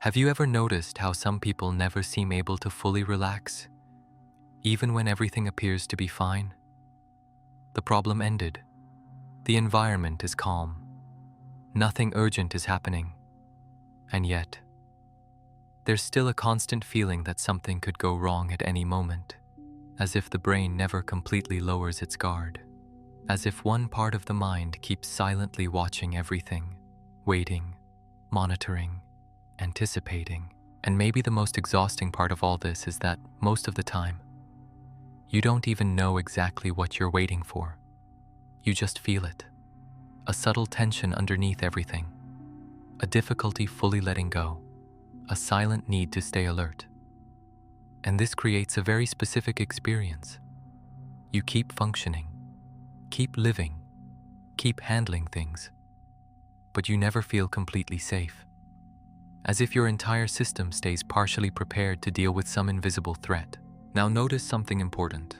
Have you ever noticed how some people never seem able to fully relax, even when everything appears to be fine? The problem ended. The environment is calm. Nothing urgent is happening. And yet, there's still a constant feeling that something could go wrong at any moment, as if the brain never completely lowers its guard, as if one part of the mind keeps silently watching everything, waiting, monitoring, anticipating. And maybe the most exhausting part of all this is that most of the time, you don't even know exactly what you're waiting for. You just feel it. A subtle tension underneath everything. A difficulty fully letting go. A silent need to stay alert. And this creates a very specific experience. You keep functioning, keep living, keep handling things, but you never feel completely safe. As if your entire system stays partially prepared to deal with some invisible threat. Now notice something important.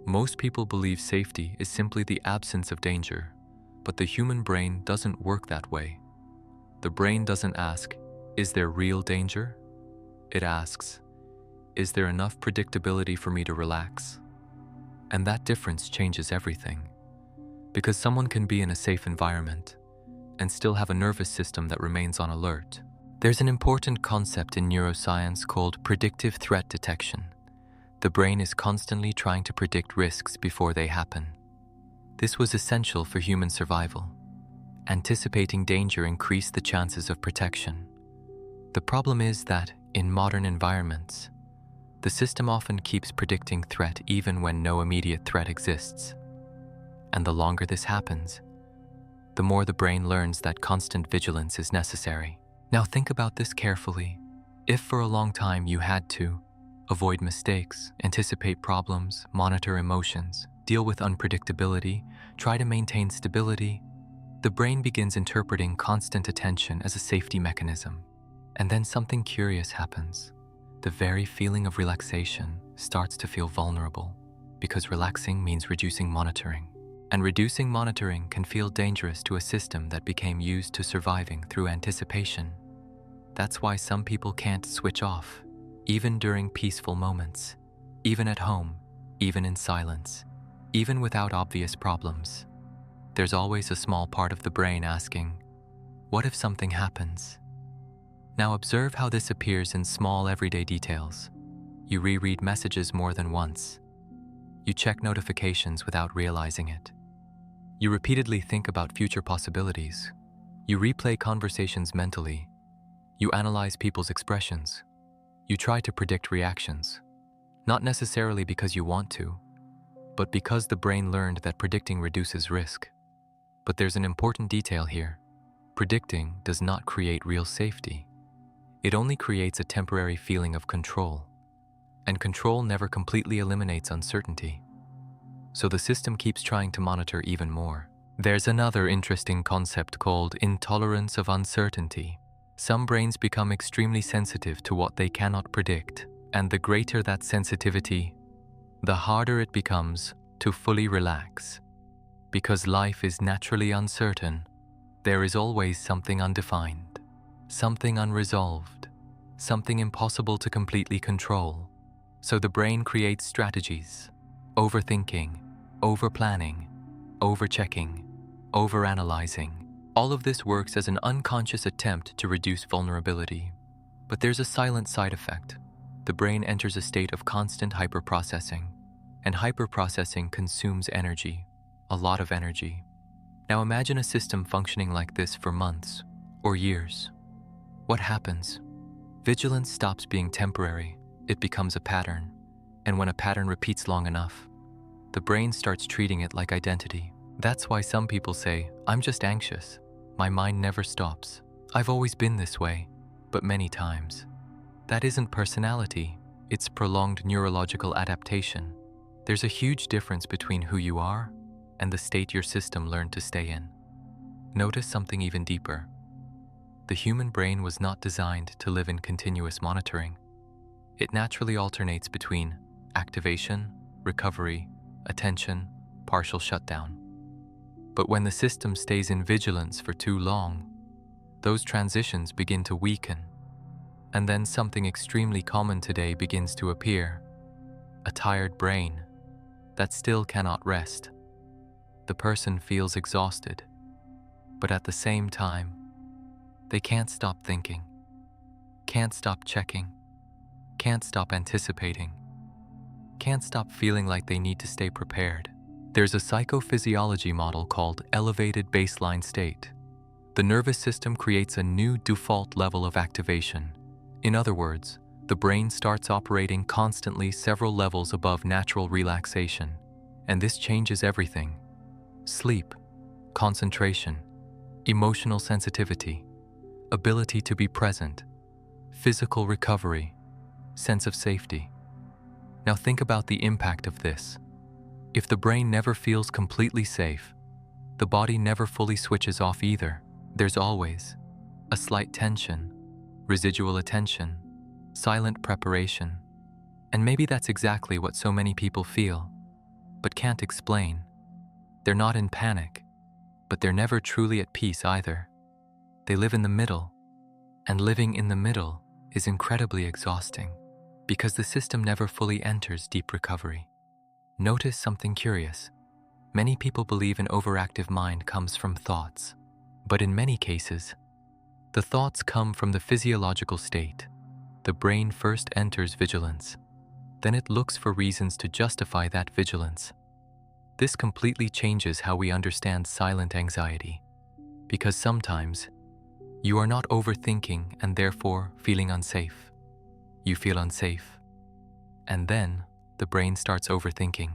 Most people believe safety is simply the absence of danger, but the human brain doesn't work that way. The brain doesn't ask, is there real danger? It asks, is there enough predictability for me to relax? And that difference changes everything. Because someone can be in a safe environment and still have a nervous system that remains on alert. There's an important concept in neuroscience called predictive threat detection. The brain is constantly trying to predict risks before they happen. This was essential for human survival. Anticipating danger increased the chances of protection. The problem is that, in modern environments, the system often keeps predicting threat even when no immediate threat exists. And the longer this happens, the more the brain learns that constant vigilance is necessary. Now think about this carefully. If for a long time you had to avoid mistakes, anticipate problems, monitor emotions, deal with unpredictability, try to maintain stability, the brain begins interpreting constant attention as a safety mechanism. And then something curious happens. The very feeling of relaxation starts to feel vulnerable, because relaxing means reducing monitoring. And reducing monitoring can feel dangerous to a system that became used to surviving through anticipation. That's why some people can't switch off, even during peaceful moments, even at home, even in silence, even without obvious problems. There's always a small part of the brain asking, what if something happens? Now observe how this appears in small everyday details. You reread messages more than once. You check notifications without realizing it. You repeatedly think about future possibilities. You replay conversations mentally. You analyze people's expressions. You try to predict reactions, not necessarily because you want to, but because the brain learned that predicting reduces risk. But there's an important detail here. Predicting does not create real safety. It only creates a temporary feeling of control, and control never completely eliminates uncertainty. So the system keeps trying to monitor even more. There's another interesting concept called intolerance of uncertainty. Some brains become extremely sensitive to what they cannot predict, and the greater that sensitivity, the harder it becomes to fully relax. Because life is naturally uncertain, there is always something undefined, something unresolved, something impossible to completely control. So the brain creates strategies, overthinking, overplanning, overchecking, overanalyzing. All of this works as an unconscious attempt to reduce vulnerability. But there's a silent side effect. The brain enters a state of constant hyperprocessing, and hyperprocessing consumes energy, a lot of energy. Now imagine a system functioning like this for months or years. What happens? Vigilance stops being temporary. It becomes a pattern. And when a pattern repeats long enough, the brain starts treating it like identity. That's why some people say, I'm just anxious. My mind never stops. I've always been this way, but many times. That isn't personality. It's prolonged neurological adaptation. There's a huge difference between who you are and the state your system learned to stay in. Notice something even deeper. The human brain was not designed to live in continuous monitoring. It naturally alternates between activation, recovery, attention, partial shutdown. But when the system stays in vigilance for too long, those transitions begin to weaken. And then something extremely common today begins to appear: a tired brain that still cannot rest. The person feels exhausted, but at the same time, they can't stop thinking, can't stop checking, can't stop anticipating, can't stop feeling like they need to stay prepared. There's a psychophysiology model called elevated baseline state. The nervous system creates a new default level of activation. In other words, the brain starts operating constantly several levels above natural relaxation, and this changes everything: sleep, concentration, emotional sensitivity, ability to be present, physical recovery, sense of safety. Now think about the impact of this. If the brain never feels completely safe, the body never fully switches off either. There's always a slight tension, residual attention, silent preparation, and maybe that's exactly what so many people feel, but can't explain. They're not in panic, but they're never truly at peace either. They live in the middle, and living in the middle is incredibly exhausting because the system never fully enters deep recovery. Notice something curious. Many people believe an overactive mind comes from thoughts, but in many cases, the thoughts come from the physiological state. The brain first enters vigilance, then it looks for reasons to justify that vigilance. This completely changes how we understand silent anxiety, because sometimes you are not overthinking and therefore feeling unsafe. You feel unsafe, and then the brain starts overthinking.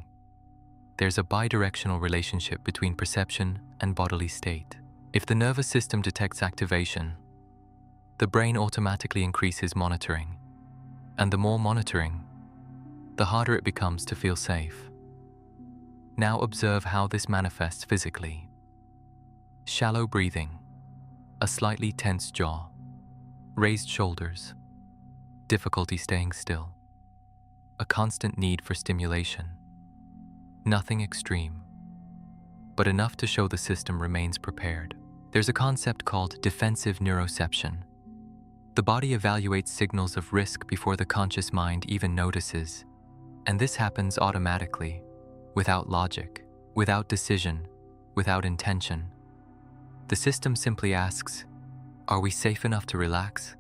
There's a bidirectional relationship between perception and bodily state. If the nervous system detects activation, the brain automatically increases monitoring, and the more monitoring, the harder it becomes to feel safe. Now observe how this manifests physically. Shallow breathing, a slightly tense jaw, raised shoulders, difficulty staying still, a constant need for stimulation. Nothing extreme, but enough to show the system remains prepared. There's a concept called defensive neuroception. The body evaluates signals of risk before the conscious mind even notices, and this happens automatically, without logic, without decision, without intention. The system simply asks, are we safe enough to relax?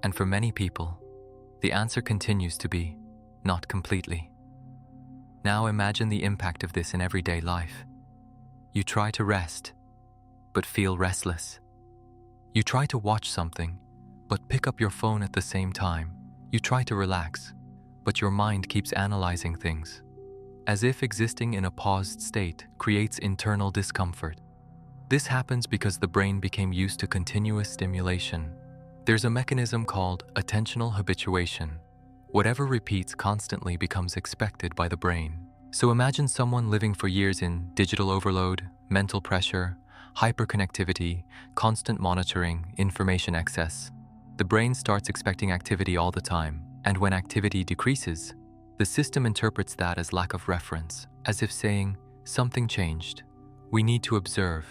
And for many people, the answer continues to be, not completely. Now imagine the impact of this in everyday life. You try to rest, but feel restless. You try to watch something, but pick up your phone at the same time. You try to relax, but your mind keeps analyzing things, as if existing in a paused state creates internal discomfort. This happens because the brain became used to continuous stimulation. There's a mechanism called attentional habituation. Whatever repeats constantly becomes expected by the brain. So imagine someone living for years in digital overload, mental pressure, hyperconnectivity, constant monitoring, information excess. The brain starts expecting activity all the time, and when activity decreases, the system interprets that as lack of reference, as if saying, something changed. We need to observe.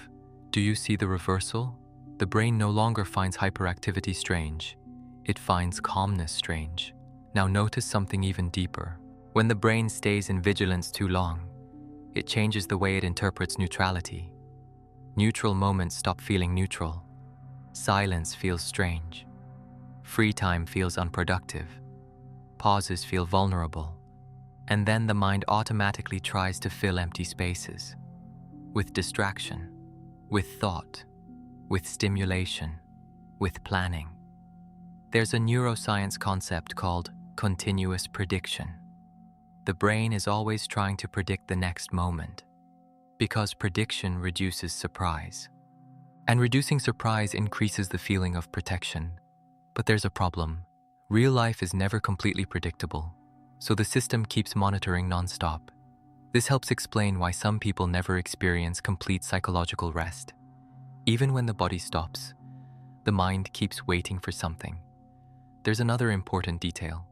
Do you see the reversal? The brain no longer finds hyperactivity strange. It finds calmness strange. Now notice something even deeper. When the brain stays in vigilance too long, it changes the way it interprets neutrality. Neutral moments stop feeling neutral. Silence feels strange. Free time feels unproductive. Pauses feel vulnerable. And then the mind automatically tries to fill empty spaces with distraction, with thought, with stimulation, with planning. There's a neuroscience concept called continuous prediction. The brain is always trying to predict the next moment, because prediction reduces surprise. And reducing surprise increases the feeling of protection. But there's a problem. Real life is never completely predictable, so the system keeps monitoring nonstop. This helps explain why some people never experience complete psychological rest. Even when the body stops, the mind keeps waiting for something. There's another important detail.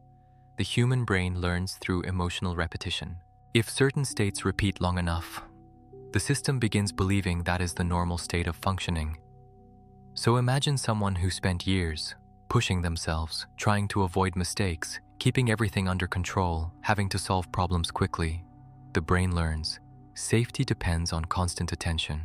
The human brain learns through emotional repetition. If certain states repeat long enough, the system begins believing that is the normal state of functioning. So imagine someone who spent years pushing themselves, trying to avoid mistakes, keeping everything under control, having to solve problems quickly. The brain learns. Safety depends on constant attention,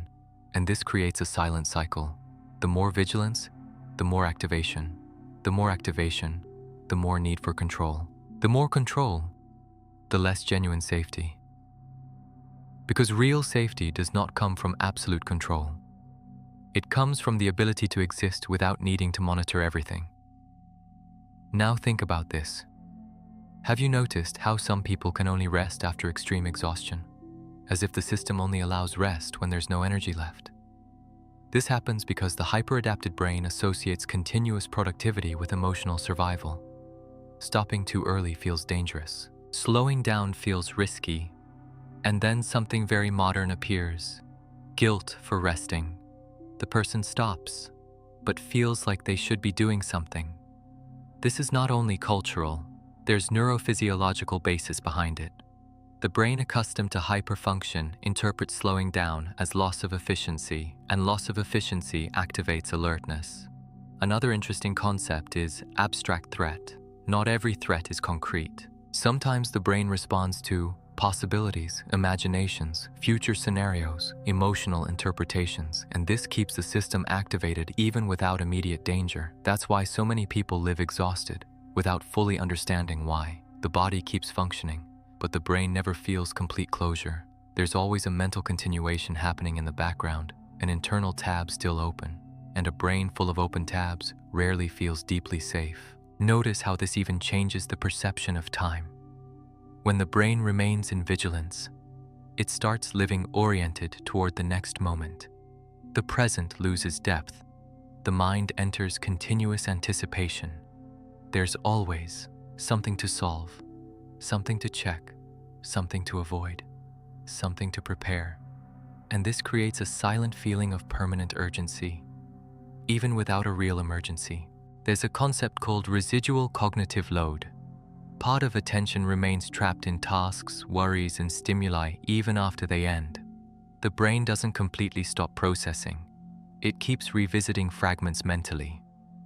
and this creates a silent cycle. The more vigilance, the more activation. The more activation, the more need for control. The more control, the less genuine safety. Because real safety does not come from absolute control. It comes from the ability to exist without needing to monitor everything. Now think about this. Have you noticed how some people can only rest after extreme exhaustion? As if the system only allows rest when there's no energy left. This happens because the hyper-adapted brain associates continuous productivity with emotional survival. Stopping too early feels dangerous. Slowing down feels risky. And then something very modern appears. Guilt for resting. The person stops, but feels like they should be doing something. This is not only cultural, there's neurophysiological basis behind it. The brain accustomed to hyperfunction interprets slowing down as loss of efficiency, and loss of efficiency activates alertness. Another interesting concept is abstract threat. Not every threat is concrete. Sometimes the brain responds to possibilities, imaginations, future scenarios, emotional interpretations, and this keeps the system activated even without immediate danger. That's why so many people live exhausted, without fully understanding why. The body keeps functioning, but the brain never feels complete closure. There's always a mental continuation happening in the background, an internal tab still open, and a brain full of open tabs rarely feels deeply safe. Notice how this even changes the perception of time. When the brain remains in vigilance, it starts living oriented toward the next moment. The present loses depth. The mind enters continuous anticipation. There's always something to solve, something to check, something to avoid, something to prepare. And this creates a silent feeling of permanent urgency, even without a real emergency. There's a concept called residual cognitive load. Part of attention remains trapped in tasks, worries, and stimuli even after they end. The brain doesn't completely stop processing. It keeps revisiting fragments mentally.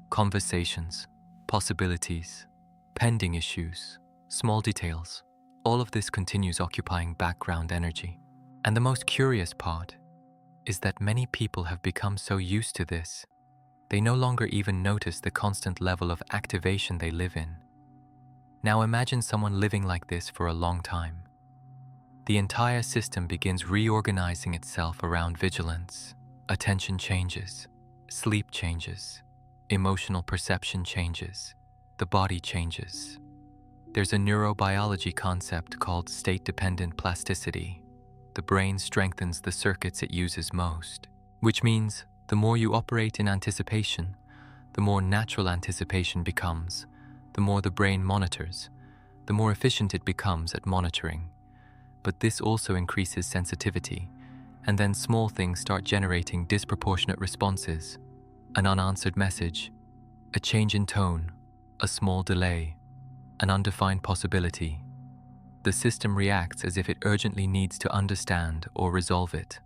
Conversations, possibilities, pending issues, small details. All of this continues occupying background energy. And the most curious part is that many people have become so used to this, they no longer even notice the constant level of activation they live in. Now imagine someone living like this for a long time. The entire system begins reorganizing itself around vigilance. Attention changes, sleep changes, emotional perception changes, the body changes. There's a neurobiology concept called state-dependent plasticity. The brain strengthens the circuits it uses most, which means the more you operate in anticipation, the more natural anticipation becomes. The more the brain monitors, the more efficient it becomes at monitoring. But this also increases sensitivity, and then small things start generating disproportionate responses. An unanswered message, a change in tone, a small delay, an undefined possibility. The system reacts as if it urgently needs to understand or resolve it.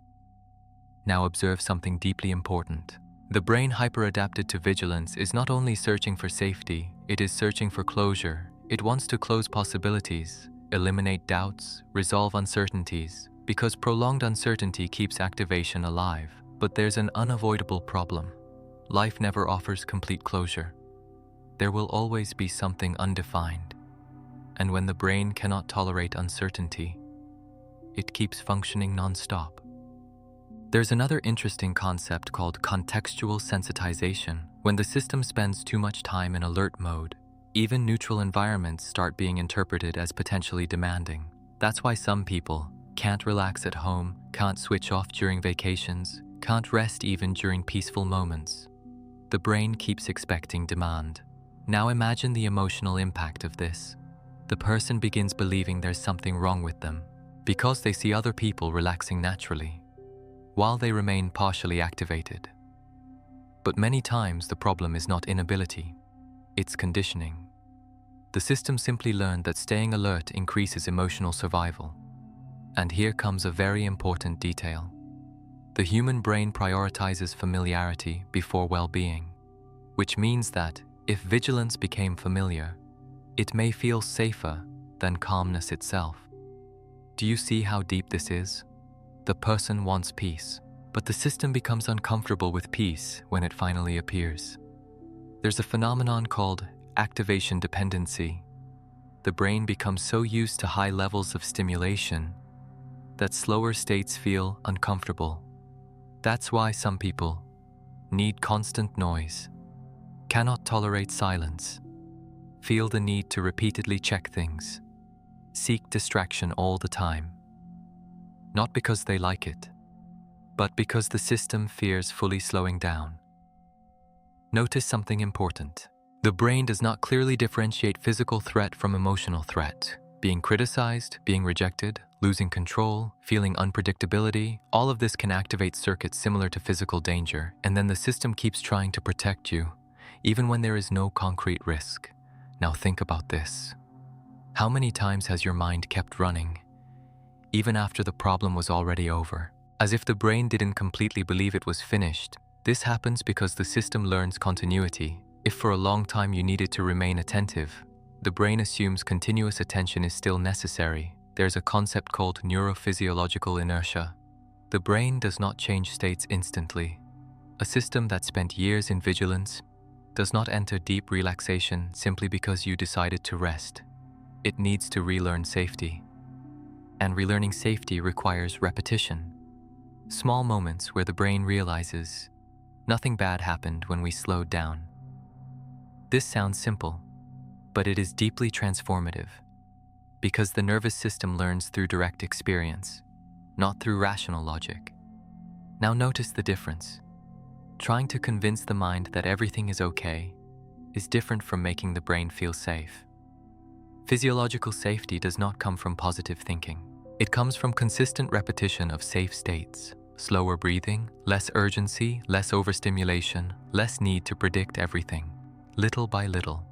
Now observe something deeply important. The brain hyper-adapted to vigilance is not only searching for safety, it is searching for closure. It wants to close possibilities, eliminate doubts, resolve uncertainties, because prolonged uncertainty keeps activation alive. But there's an unavoidable problem. Life never offers complete closure. There will always be something undefined. And when the brain cannot tolerate uncertainty, it keeps functioning non-stop. There's another interesting concept called contextual sensitization. When the system spends too much time in alert mode, even neutral environments start being interpreted as potentially demanding. That's why some people can't relax at home, can't switch off during vacations, can't rest even during peaceful moments. The brain keeps expecting demand. Now imagine the emotional impact of this. The person begins believing there's something wrong with them because they see other people relaxing naturally, while they remain partially activated. But many times the problem is not inability, it's conditioning. The system simply learned that staying alert increases emotional survival. And here comes a very important detail. The human brain prioritizes familiarity before well-being, which means that If vigilance became familiar, it may feel safer than calmness itself. Do you see how deep this is? The person wants peace, but the system becomes uncomfortable with peace when it finally appears. There's a phenomenon called activation dependency. The brain becomes so used to high levels of stimulation that slower states feel uncomfortable. That's why some people need constant noise, cannot tolerate silence, feel the need to repeatedly check things, seek distraction all the time. Not because they like it, but because the system fears fully slowing down. Notice something important. The brain does not clearly differentiate physical threat from emotional threat. Being criticized, being rejected, losing control, feeling unpredictability, all of this can activate circuits similar to physical danger, and then the system keeps trying to protect you, even when there is no concrete risk. Now think about this. How many times has your mind kept running, even after the problem was already over, as if the brain didn't completely believe it was finished? This happens because the system learns continuity. If for a long time you needed to remain attentive, the brain assumes continuous attention is still necessary. There's a concept called neurophysiological inertia. The brain does not change states instantly. A system that spent years in vigilance does not enter deep relaxation simply because you decided to rest. It needs to relearn safety. And relearning safety requires repetition. Small moments where the brain realizes nothing bad happened when we slowed down. This sounds simple, but it is deeply transformative because the nervous system learns through direct experience, not through rational logic. Now notice the difference. Trying to convince the mind that everything is okay is different from making the brain feel safe. Physiological safety does not come from positive thinking. It comes from consistent repetition of safe states, slower breathing, less urgency, less overstimulation, less need to predict everything. Little by little,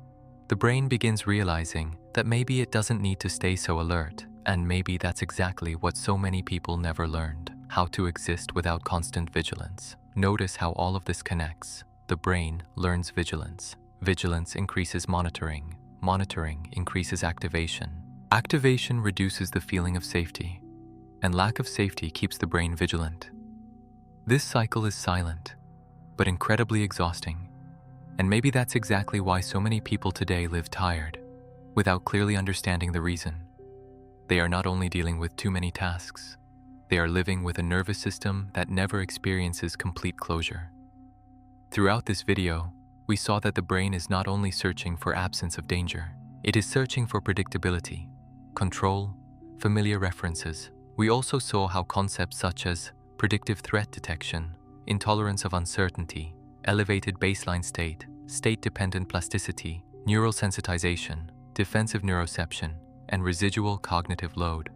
the brain begins realizing that maybe it doesn't need to stay so alert, and maybe that's exactly what so many people never learned: how to exist without constant vigilance. Notice how all of this connects. The brain learns vigilance. Vigilance increases monitoring. Monitoring increases activation. Activation reduces the feeling of safety, and lack of safety keeps the brain vigilant. This cycle is silent, but incredibly exhausting. And maybe that's exactly why so many people today live tired, without clearly understanding the reason. They are not only dealing with too many tasks, they are living with a nervous system that never experiences complete closure. Throughout this video, we saw that the brain is not only searching for absence of danger, it is searching for predictability, control, familiar references. We also saw how concepts such as predictive threat detection, intolerance of uncertainty, elevated baseline state, state-dependent plasticity, neural sensitization, defensive neuroception, and residual cognitive load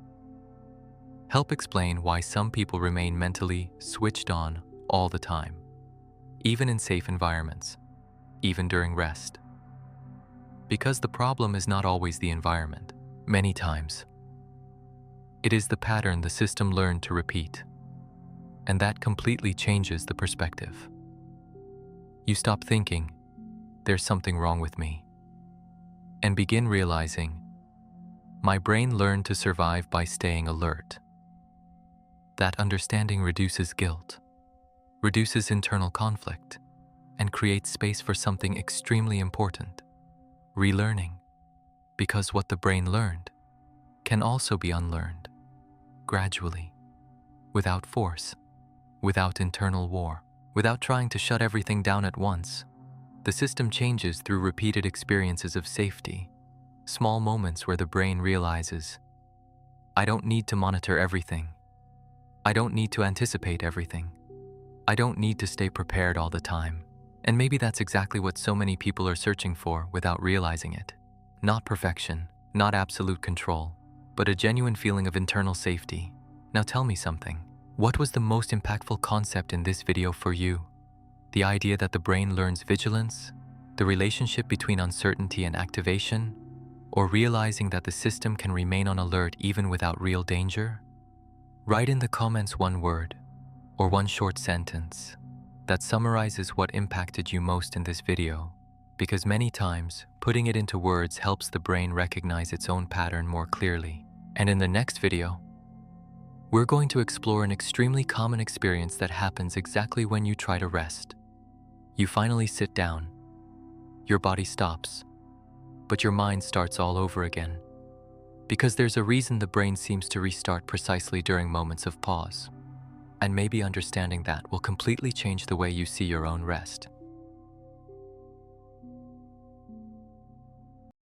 help explain why some people remain mentally switched on all the time, even in safe environments, even during rest. Because the problem is not always the environment. Many times, it is the pattern the system learned to repeat, and that completely changes the perspective. You stop thinking, "There's something wrong with me," and begin realizing, "My brain learned to survive by staying alert." That understanding reduces guilt, reduces internal conflict, and creates space for something extremely important: relearning. Because what the brain learned can also be unlearned, gradually, without force, without internal war, without trying to shut everything down at once. The system changes through repeated experiences of safety, small moments where the brain realizes, "I don't need to monitor everything. I don't need to anticipate everything. I don't need to stay prepared all the time." And maybe that's exactly what so many people are searching for without realizing it. Not perfection, not absolute control, but a genuine feeling of internal safety. Now tell me something. What was the most impactful concept in this video for you? The idea that the brain learns vigilance, the relationship between uncertainty and activation, or realizing that the system can remain on alert even without real danger? Write in the comments one word or one short sentence that summarizes what impacted you most in this video. because many times putting it into words helps the brain recognize its own pattern more clearly. And in the next video, we're going to explore an extremely common experience that happens exactly when you try to rest. You finally sit down, your body stops, but your mind starts all over again. Because there's a reason the brain seems to restart precisely during moments of pause. And maybe understanding that will completely change the way you see your own rest.